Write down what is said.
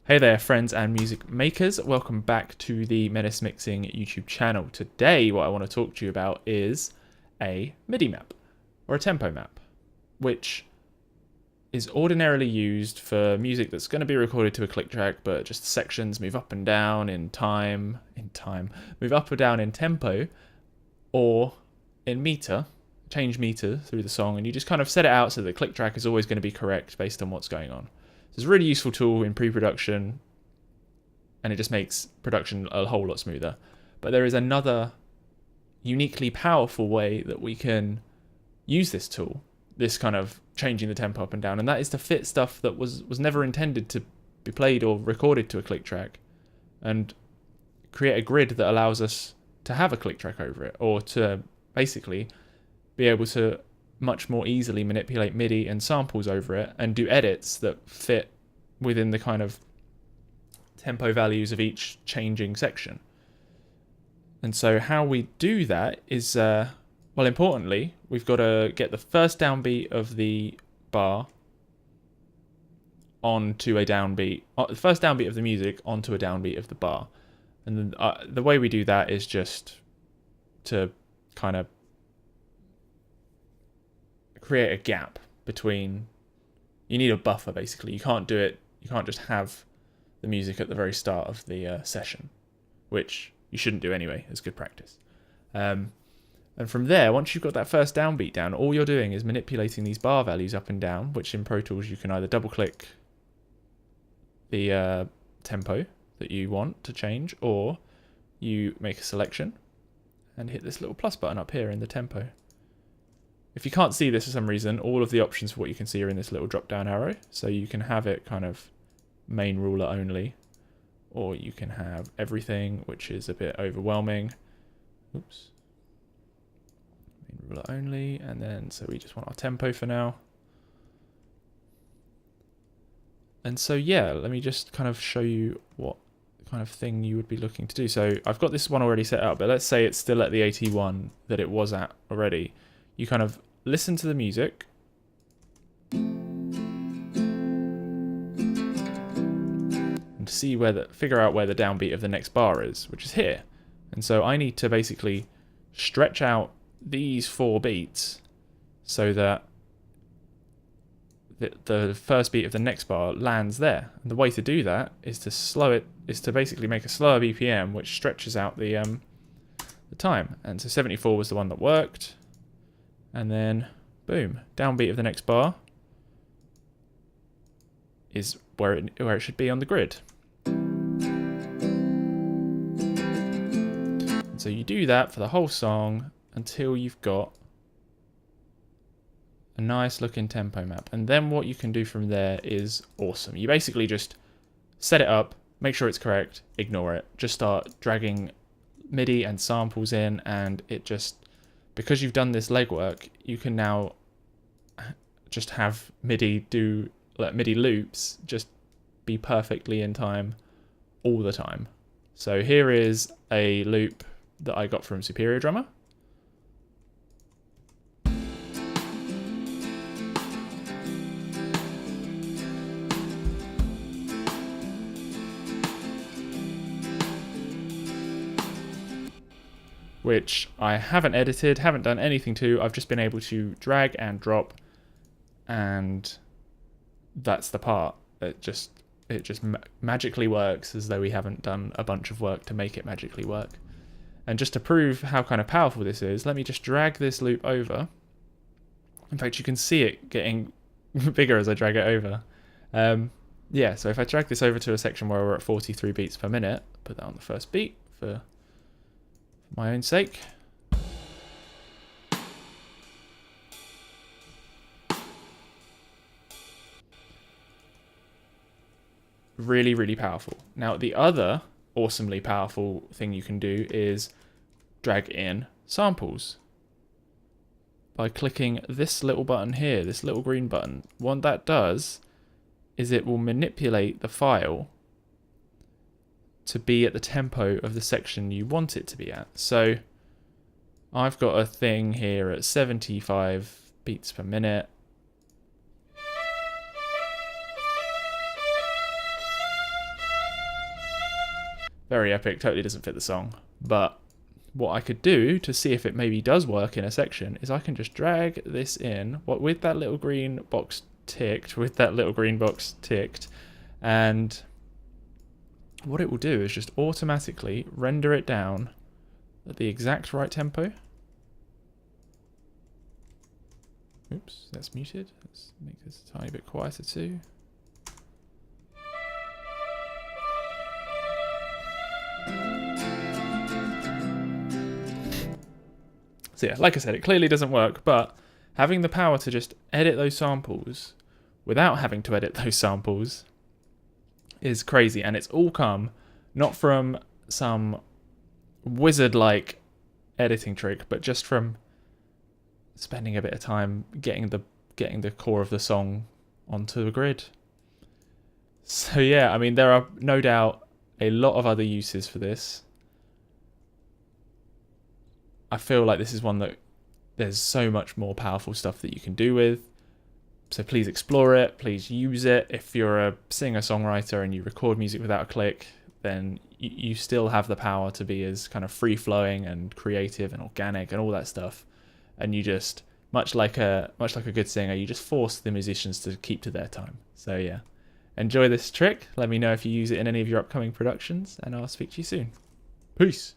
Hey there, friends and music makers. Welcome back to the Menace Mixing YouTube channel. Today, what I want to talk to you about is a MIDI map or a tempo map, which is ordinarily used for music that's going to be recorded to a click track, but just sections move up and down in time, move up or down in tempo or in meter, change meter through the song, and you just kind of set it out so the click track is always going to be correct based on what's going on. It's a really useful tool in pre-production, and it just makes production a whole lot smoother. But there is another uniquely powerful way that we can use this tool, this kind of changing the tempo up and down, and that is to fit stuff that was never intended to be played or recorded to a click track, and create a grid that allows us to have a click track over it, or to basically be able to much more easily manipulate MIDI and samples over it and do edits that fit within the kind of tempo values of each changing section. And so how we do that is, well, importantly, we've got to get the first downbeat of the bar onto a downbeat, the first downbeat of the music onto a downbeat of the bar. And then, the way we do that is just to kind of create a gap between. You need a buffer, basically. You can't do it. You can't just have the music at the very start of the session, which you shouldn't do anyway. It's good practice. And from there, once you've got that first downbeat down, all you're doing is manipulating these bar values up and down, which in Pro Tools you can either double click the tempo that you want to change, or you make a selection and hit this little plus button up here in the tempo. If you can't see this for some reason, all of the options for what you can see are in this little drop down arrow. So you can have it kind of main ruler only, or you can have everything, which is a bit overwhelming. Oops. Main ruler only, and then so we just want our tempo for now. And so yeah, let me just kind of show you what kind of thing you would be looking to do. So I've got this one already set up, but let's say it's still at the 81 that it was at already. You kind of listen to the music and see figure out where the downbeat of the next bar is, which is here. And so I need to basically stretch out these 4 beats so that the first beat of the next bar lands there. And the way to do that is to basically make a slower BPM, which stretches out the time. And so 74 was the one that worked. And then, boom, downbeat of the next bar is where it should be on the grid. And so you do that for the whole song until you've got a nice looking tempo map. And then what you can do from there is awesome. You basically just set it up, make sure it's correct, ignore it. Just start dragging MIDI and samples in, and it just... Because you've done this legwork, you can now just have MIDI loops just be perfectly in time all the time. So here is a loop that I got from Superior Drummer. Which I haven't edited, haven't done anything to. I've just been able to drag and drop, and that's the part. It just magically works, as though we haven't done a bunch of work to make it magically work. And just to prove how kind of powerful this is, let me just drag this loop over. In fact, you can see it getting bigger as I drag it over. Yeah, so if I drag this over to a section where we're at 43 beats per minute, put that on the first beat for my own sake. Really, really powerful. Now, the other awesomely powerful thing you can do is drag in samples by clicking this little button here, this little green button. What that does is it will manipulate the file to be at the tempo of the section you want it to be at. So I've got a thing here at 75 beats per minute. Very epic, totally doesn't fit the song. But what I could do to see if it maybe does work in a section is I can just drag this in with that little green box ticked, and what it will do is just automatically render it down at the exact right tempo. Oops, that's muted. Let's make this a tiny bit quieter too. So yeah, like I said, it clearly doesn't work, but having the power to just edit those samples without having to edit those samples is crazy. And it's all come not from some wizard-like editing trick, but just from spending a bit of time getting the core of the song onto the grid. So yeah, I mean, there are no doubt a lot of other uses for this. I feel like this is one that there's so much more powerful stuff that you can do with. So please explore it, please use it. If you're a singer-songwriter and you record music without a click, then you still have the power to be as kind of free-flowing and creative and organic and all that stuff. And you just, much like a good singer, you just force the musicians to keep to their time. So yeah, enjoy this trick. Let me know if you use it in any of your upcoming productions, and I'll speak to you soon. Peace.